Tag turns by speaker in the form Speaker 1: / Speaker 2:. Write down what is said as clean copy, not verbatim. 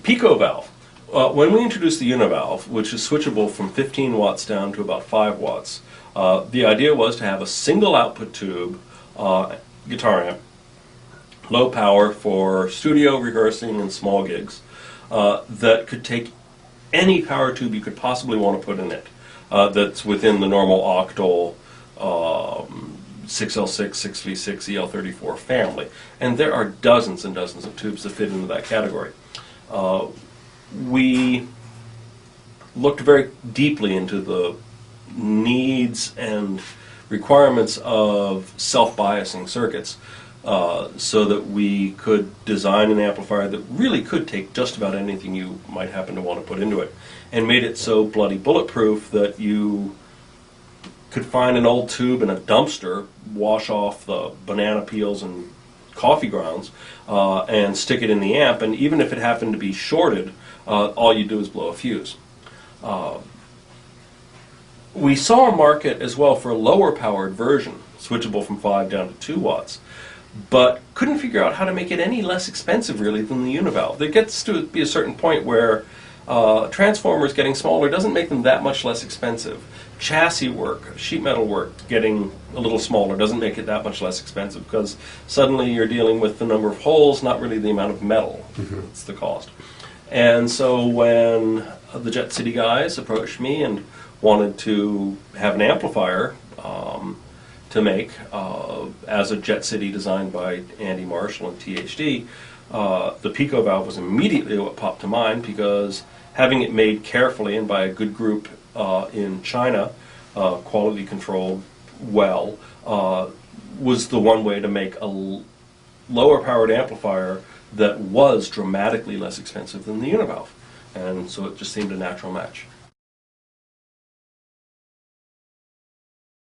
Speaker 1: Pico valve. When we introduced the univalve, which is switchable from 15 watts down to about 5 watts, the idea was to have a single output tube guitar amp, low power for studio rehearsing and small gigs, that could take any power tube you could possibly want to put in it, that's within the normal octal 6L6, 6V6, EL34 family. And there are dozens and dozens of tubes that fit into that category. We looked very deeply into the needs and requirements of self-biasing circuits, so that we could design an amplifier that really could take just about anything you might happen to want to put into it, and made it so bloody bulletproof that you could find an old tube in a dumpster, wash off the banana peels and coffee grounds, and stick it in the amp, and even if it happened to be shorted, all you do is blow a fuse. We saw a market as well for a lower powered version, switchable from 5 down to 2 watts, but couldn't figure out how to make it any less expensive really than the univalve. There gets to be a certain point where transformers getting smaller doesn't make them that much less expensive. Chassis work, sheet metal work, getting a little smaller doesn't make it that much less expensive, because suddenly you're dealing with the number of holes, not really the amount of metal. It's the cost. And so when the Jet City guys approached me and wanted to have an amplifier to make as a Jet City designed by Andy Marshall and THD, the Pico valve was immediately what popped to mind, because having it made carefully and by a good group in China, quality controlled well, was the one way to make a lower powered amplifier that was dramatically less expensive than the univalve. And so it just seemed a natural match.